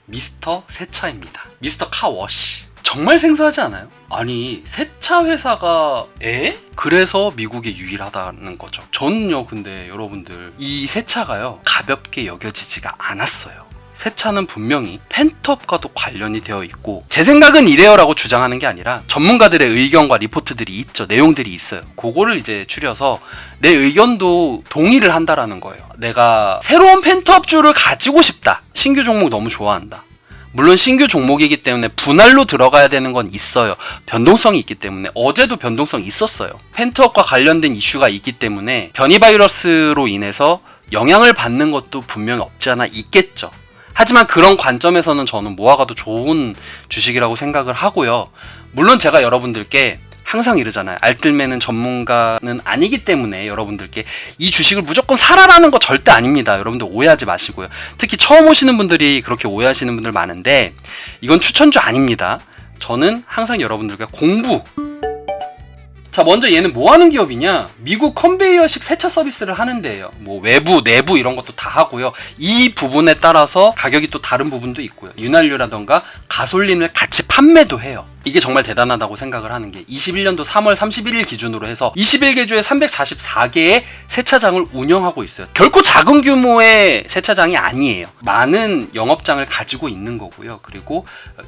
미스터 세차입니다. 미스터 카워시. 정말 생소하지 않아요? 아니, 세차 회사가 그래서 미국에 유일하다는 거죠. 저는요, 근데 여러분들 이 세차가요 가볍게 여겨지지가 않았어요. 세차는 분명히 펜트업과도 관련이 되어 있고, 제 생각은 이래요라고 주장하는 게 아니라 전문가들의 의견과 리포트들이 있죠. 내용들이 있어요. 그거를 이제 추려서 내 의견도 동의를 한다라는 거예요. 내가 새로운 펜트업주를 가지고 싶다. 신규 종목 너무 좋아한다. 물론 신규 종목이기 때문에 분할로 들어가야 되는 건 있어요. 변동성이 있기 때문에. 어제도 변동성이 있었어요. 펜트업과 관련된 이슈가 있기 때문에 변이 바이러스로 인해서 영향을 받는 것도 분명히 없지 않아 있겠죠. 하지만 그런 관점에서는 저는 모아가도 좋은 주식이라고 생각을 하고요. 물론 제가 여러분들께 항상 이러잖아요. 알뜰매는 전문가는 아니기 때문에 여러분들께 이 주식을 무조건 사라라는 거 절대 아닙니다. 여러분들 오해하지 마시고요. 특히 처음 오시는 분들이 그렇게 오해하시는 분들 많은데, 이건 추천주 아닙니다. 저는 항상 여러분들과 공부. 자, 먼저 얘는 뭐 하는 기업이냐? 미국 컨베이어식 세차 서비스를 하는 데예요. 뭐 외부, 내부 이런 것도 다 하고요. 이 부분에 따라서 가격이 또 다른 부분도 있고요. 윤활유라던가 가솔린을 같이 판매도 해요. 이게 정말 대단하다고 생각을 하는 게, 21년도 3월 31일 기준으로 해서 21개 주에 344개의 세차장을 운영하고 있어요. 결코 작은 규모의 세차장이 아니에요. 많은 영업장을 가지고 있는 거고요. 그리고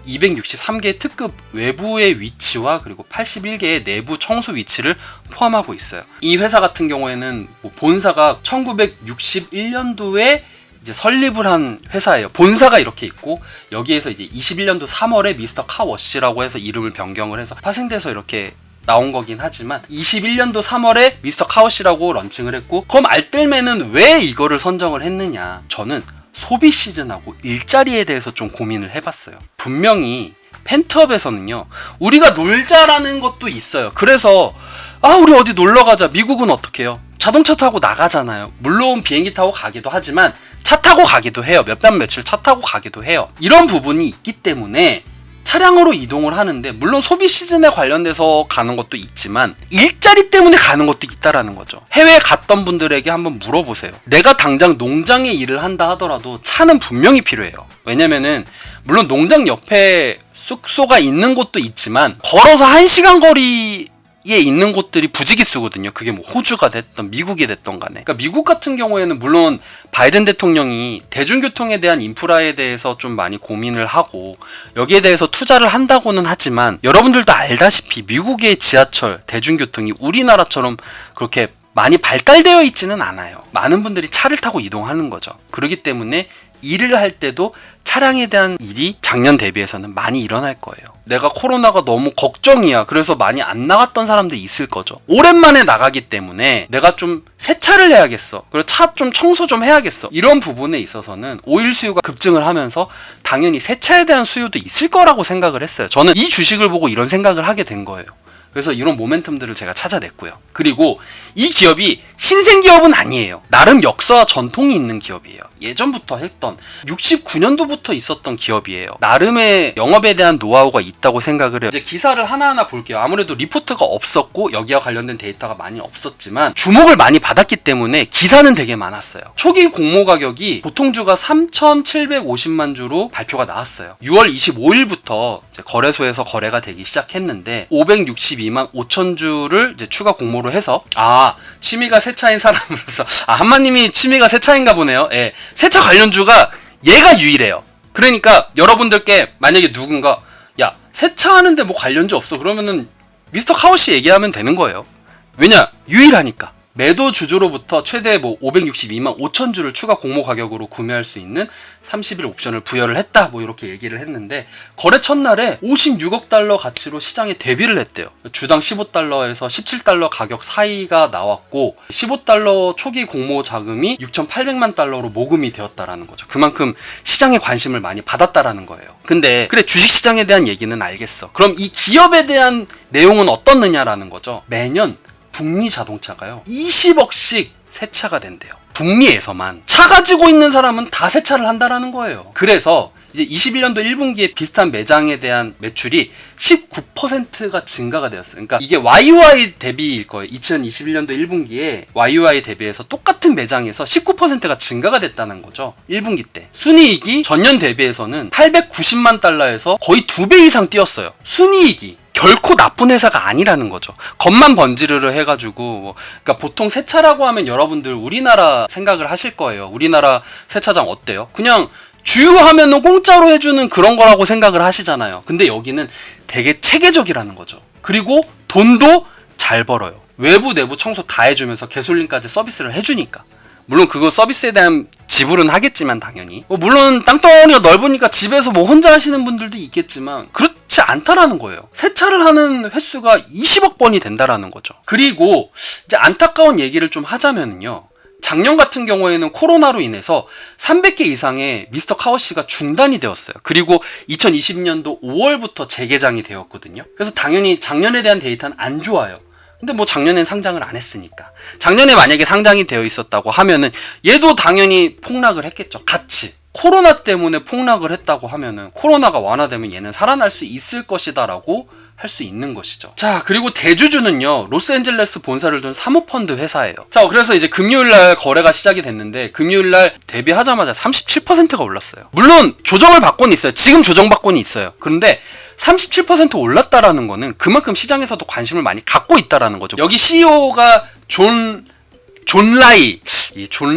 263개의 특급 외부의 위치와 그리고 81개의 내부 청소 위치를 포함하고 있어요. 이 회사 같은 경우에는 본사가 1961년도에 이제 설립을 한 회사예요. 본사가 이렇게 있고, 여기에서 이제 21년도 3월에 미스터 카워시라고 해서 이름을 변경을 해서 파생돼서 이렇게 나온 거긴 하지만, 21년도 3월에 미스터 카워시라고 런칭을 했고, 그럼 알뜰매는 왜 이거를 선정을 했느냐? 저는 소비 시즌하고 일자리에 대해서 좀 고민을 해봤어요. 분명히 펜트업에서는요, 우리가 놀자라는 것도 있어요. 그래서 우리 어디 놀러 가자. 미국은 어떻게 해요? 자동차 타고 나가잖아요. 물론 비행기 타고 가기도 하지만 차 타고 가기도 해요. 몇 박 며칠 차 타고 가기도 해요. 이런 부분이 있기 때문에 차량으로 이동을 하는데, 물론 소비 시즌에 관련돼서 가는 것도 있지만 일자리 때문에 가는 것도 있다라는 거죠. 해외에 갔던 분들에게 한번 물어보세요. 내가 당장 농장에 일을 한다 하더라도 차는 분명히 필요해요. 왜냐면은 물론 농장 옆에 숙소가 있는 곳도 있지만 걸어서 1시간 거리에 있는 곳들이 부지기수거든요. 그게 뭐 호주가 됐던 미국이 됐던 간에. 그러니까 미국 같은 경우에는 물론 바이든 대통령이 대중교통에 대한 인프라에 대해서 좀 많이 고민을 하고 여기에 대해서 투자를 한다고는 하지만, 여러분들도 알다시피 미국의 지하철, 대중교통이 우리나라처럼 그렇게 많이 발달되어 있지는 않아요. 많은 분들이 차를 타고 이동하는 거죠. 그렇기 때문에 일을 할 때도 차량에 대한 일이 작년 대비해서는 많이 일어날 거예요. 내가 코로나가 너무 걱정이야. 그래서 많이 안 나갔던 사람들이 있을 거죠. 오랜만에 나가기 때문에 내가 좀 세차를 해야겠어. 그리고 차 좀 청소 좀 해야겠어. 이런 부분에 있어서는 오일 수요가 급증을 하면서 당연히 세차에 대한 수요도 있을 거라고 생각을 했어요. 저는 이 주식을 보고 이런 생각을 하게 된 거예요. 그래서 이런 모멘텀들을 제가 찾아냈고요. 그리고 이 기업이 신생 기업은 아니에요. 나름 역사와 전통이 있는 기업이에요. 예전부터 했던 69년도부터 있었던 기업이에요. 나름의 영업에 대한 노하우가 있다고 생각을 해요. 이제 기사를 하나하나 볼게요. 아무래도 리포트가 없었고 여기와 관련된 데이터가 많이 없었지만 주목을 많이 받았기 때문에 기사는 되게 많았어요. 초기 공모 가격이 보통주가 3,750만 주로 발표가 나왔어요. 6월 25일부터 이제 거래소에서 거래가 되기 시작했는데 562만 5천 주를 이제 추가 공모로 해서, 취미가 세차인 사람으로서 한마님이 취미가 세차인가 보네요. 예. 세차 관련주가 얘가 유일해요. 그러니까 여러분들께 만약에 누군가 세차하는데 뭐 관련주 없어 그러면은 미스터 카워시 얘기하면 되는 거예요. 왜냐? 유일하니까. 매도 주주로부터 최대 562만 5천 주를 추가 공모 가격으로 구매할 수 있는 30일 옵션을 부여를 했다. 이렇게 얘기를 했는데, 거래 첫날에 56억 달러 가치로 시장에 데뷔를 했대요. 주당 15달러에서 17달러 가격 사이가 나왔고, 15달러 초기 공모 자금이 6,800만 달러로 모금이 되었다라는 거죠. 그만큼 시장에 관심을 많이 받았다라는 거예요. 근데 그래, 주식시장에 대한 얘기는 알겠어. 그럼 이 기업에 대한 내용은 어떻느냐라는 거죠. 매년 북미 자동차가요 20억씩 세차가 된대요. 북미에서만. 차 가지고 있는 사람은 다 세차를 한다라는 거예요. 그래서 이제 21년도 1분기에 비슷한 매장에 대한 매출이 19%가 증가가 되었어요. 그러니까 이게 YOY 대비일 거예요. 2021년도 1분기에 YOY 대비해서 똑같은 매장에서 19%가 증가가 됐다는 거죠. 1분기 때. 순이익이 전년 대비해서는 890만 달러에서 거의 2배 이상 뛰었어요. 순이익이. 결코 나쁜 회사가 아니라는 거죠. 겉만 번지르르 해가지고 그러니까 보통 세차라고 하면 여러분들 우리나라 생각을 하실 거예요. 우리나라 세차장 어때요? 그냥 주유하면은 공짜로 해주는 그런 거라고 생각을 하시잖아요. 근데 여기는 되게 체계적이라는 거죠. 그리고 돈도 잘 벌어요. 외부 내부 청소 다 해주면서 개솔린까지 서비스를 해주니까. 물론 그거 서비스에 대한 지불은 하겠지만 당연히 물론 땅덩어리가 넓으니까 집에서 뭐 혼자 하시는 분들도 있겠지만 그렇지 않다라는 거예요. 세차를 하는 횟수가 20억 번이 된다라는 거죠. 그리고 이제 안타까운 얘기를 좀 하자면요, 작년 같은 경우에는 코로나로 인해서 300개 이상의 미스터 카워씨가 중단이 되었어요. 그리고 2020년도 5월부터 재개장이 되었거든요. 그래서 당연히 작년에 대한 데이터는 안 좋아요. 근데 뭐 작년엔 상장을 안 했으니까. 작년에 만약에 상장이 되어 있었다고 하면은 얘도 당연히 폭락을 했겠죠. 같이. 코로나 때문에 폭락을 했다고 하면은 코로나가 완화되면 얘는 살아날 수 있을 것이다 라고 할 수 있는 것이죠. 자, 그리고 대주주는요, 로스앤젤레스 본사를 둔 사모펀드 회사예요. 자, 그래서 이제 금요일날 거래가 시작이 됐는데 금요일날 데뷔하자마자 37%가 올랐어요. 물론 조정을 받고는 있어요. 지금 조정받고는 있어요. 그런데 37% 올랐다라는 거는 그만큼 시장에서도 관심을 많이 갖고 있다라는 거죠. 여기 CEO가 존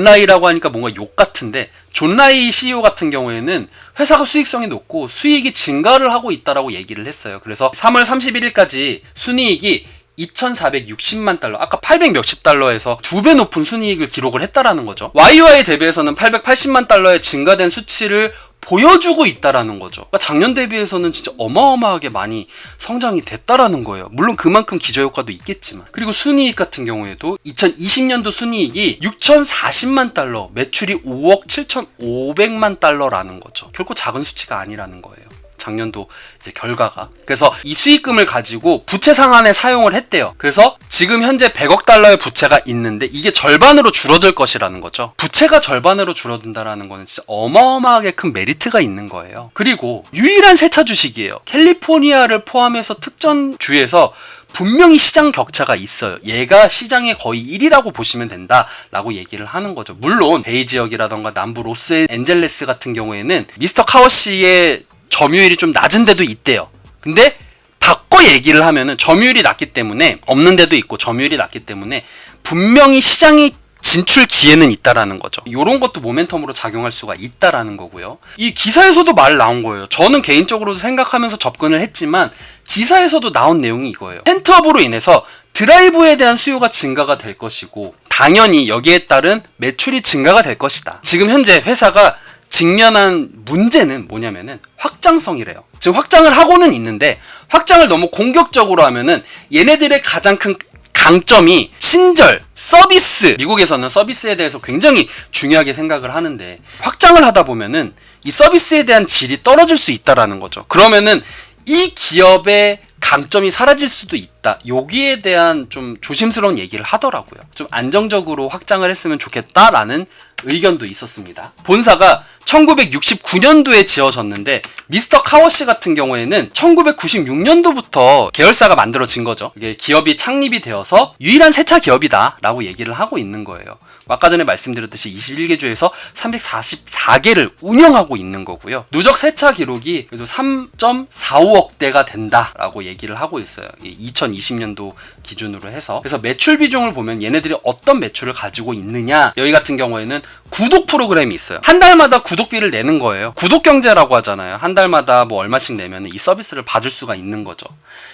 라이라고 하니까 뭔가 욕 같은데, 존 라이 CEO 같은 경우에는 회사가 수익성이 높고 수익이 증가를 하고 있다라고 얘기를 했어요. 그래서 3월 31일까지 순이익이 2,460만 달러, 아까 800 몇십 달러에서 2배 높은 순이익을 기록을 했다라는 거죠. YOY 대비해서는 880만 달러의 증가된 수치를 보여주고 있다라는 거죠. 그러니까 작년 대비해서는 진짜 어마어마하게 많이 성장이 됐다라는 거예요. 물론 그만큼 기저효과도 있겠지만. 그리고 순이익 같은 경우에도 2020년도 순이익이 6,040만 달러, 매출이 5억 7,500만 달러라는 거죠. 결코 작은 수치가 아니라는 거예요. 작년도 이제 결과가. 그래서 이 수익금을 가지고 부채 상환에 사용을 했대요. 그래서 지금 현재 100억 달러의 부채가 있는데 이게 절반으로 줄어들 것이라는 거죠. 부채가 절반으로 줄어든다라는 거는 진짜 어마어마하게 큰 메리트가 있는 거예요. 그리고 유일한 세차 주식이에요. 캘리포니아를 포함해서 특정 주에서 분명히 시장 격차가 있어요. 얘가 시장의 거의 1위라고 보시면 된다라고 얘기를 하는 거죠. 물론 베이 지역이라던가 남부 로스앤젤레스 같은 경우에는 미스터 카워씨의 점유율이 좀 낮은 데도 있대요. 근데 바꿔 얘기를 하면은 점유율이 낮기 때문에, 없는 데도 있고 점유율이 낮기 때문에 분명히 시장이 진출 기회는 있다라는 거죠. 이런 것도 모멘텀으로 작용할 수가 있다라는 거고요. 이 기사에서도 말 나온 거예요. 저는 개인적으로도 생각하면서 접근을 했지만 기사에서도 나온 내용이 이거예요. 펜트업으로 인해서 드라이브에 대한 수요가 증가가 될 것이고 당연히 여기에 따른 매출이 증가가 될 것이다. 지금 현재 회사가 직면한 문제는 뭐냐면은 확장성이래요. 지금 확장을 하고는 있는데 확장을 너무 공격적으로 하면은 얘네들의 가장 큰 강점이 친절, 서비스. 미국에서는 서비스에 대해서 굉장히 중요하게 생각을 하는데 확장을 하다 보면은 이 서비스에 대한 질이 떨어질 수 있다라는 거죠. 그러면은 이 기업의 강점이 사라질 수도 있다. 여기에 대한 좀 조심스러운 얘기를 하더라고요. 좀 안정적으로 확장을 했으면 좋겠다라는 의견도 있었습니다. 본사가 1969년도에 지어졌는데 미스터 카워씨 같은 경우에는 1996년도부터 계열사가 만들어진 거죠. 이게 기업이 창립이 되어서 유일한 세차 기업이다 라고 얘기를 하고 있는 거예요. 아까 전에 말씀드렸듯이 21개 주에서 344개를 운영하고 있는 거고요. 누적 세차 기록이 그래도 3.45억 대가 된다라고 얘기를 하고 있어요. 2020년도 기준으로 해서. 그래서 매출 비중을 보면 얘네들이 어떤 매출을 가지고 있느냐, 여기 같은 경우에는 구독 프로그램이 있어요. 한 달마다 구독비를 내는 거예요. 구독 경제라고 하잖아요. 한 달마다 뭐 얼마씩 내면 이 서비스를 받을 수가 있는 거죠.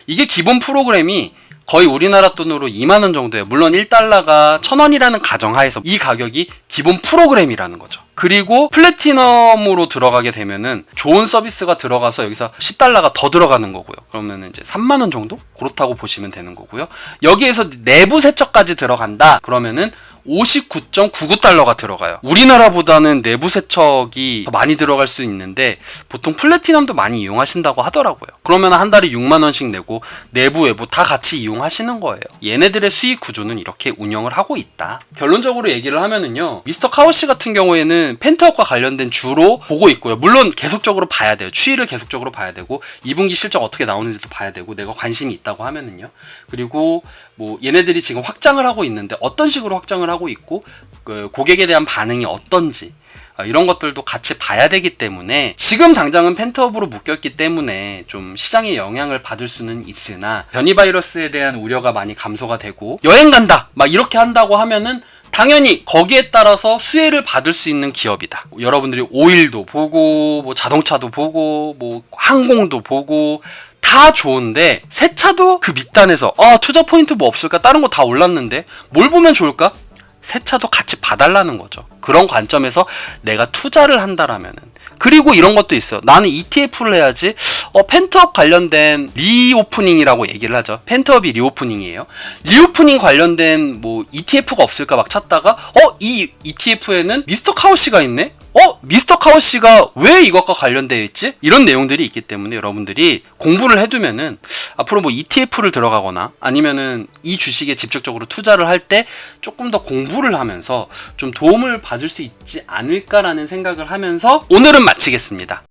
이게 기본 프로그램이 거의 우리나라 돈으로 2만원 정도예요. 물론 1달러가 1,000원이라는 가정하에서 이 가격이 기본 프로그램이라는 거죠. 그리고 플래티넘으로 들어가게 되면은 좋은 서비스가 들어가서 여기서 10달러가 더 들어가는 거고요. 그러면은 이제 3만원 정도? 그렇다고 보시면 되는 거고요. 여기에서 내부 세척까지 들어간다. 그러면은 $59.99가 들어가요. 우리나라보다는 내부 세척이 더 많이 들어갈 수 있는데 보통 플래티넘도 많이 이용하신다고 하더라고요. 그러면 한 달에 6만 원씩 내고 내부 외부 다 같이 이용하시는 거예요. 얘네들의 수익 구조는 이렇게 운영을 하고 있다. 결론적으로 얘기를 하면은요, 미스터 카워씨 같은 경우에는 펜트업과 관련된 주로 보고 있고요. 물론 계속적으로 봐야 돼요. 추이를 계속적으로 봐야 되고 2분기 실적 어떻게 나오는지도 봐야 되고 내가 관심이 있다고 하면은요. 그리고 뭐 얘네들이 지금 확장을 하고 있는데 어떤 식으로 확장을 하고 있고 그 고객에 대한 반응이 어떤지 이런 것들도 같이 봐야 되기 때문에 지금 당장은 펜트업으로 묶였기 때문에 좀 시장에 영향을 받을 수는 있으나 변이 바이러스에 대한 우려가 많이 감소가 되고 여행 간다 막 이렇게 한다고 하면은 당연히 거기에 따라서 수혜를 받을 수 있는 기업이다. 여러분들이 오일도 보고 뭐 자동차도 보고 뭐 항공도 보고 다 좋은데 새 차도 그 밑단에서 투자 포인트 뭐 없을까? 다른 거 다 올랐는데 뭘 보면 좋을까? 새 차도 같이 봐달라는 거죠. 그런 관점에서 내가 투자를 한다라면은. 그리고 이런 것도 있어요. 나는 ETF를 해야지. 펜트업 관련된 리오프닝이라고 얘기를 하죠. 펜트업이 리오프닝이에요. 리오프닝 관련된 뭐 ETF가 없을까 막 찾다가 이 ETF에는 미스터 카워씨가 있네? 미스터 카워씨가 왜 이것과 관련되어 있지? 이런 내용들이 있기 때문에 여러분들이 공부를 해두면은 앞으로 뭐 ETF를 들어가거나 아니면은 이 주식에 직접적으로 투자를 할 때 조금 더 공부를 하면서 좀 도움을 받을 수 있지 않을까라는 생각을 하면서 오늘은 마치겠습니다.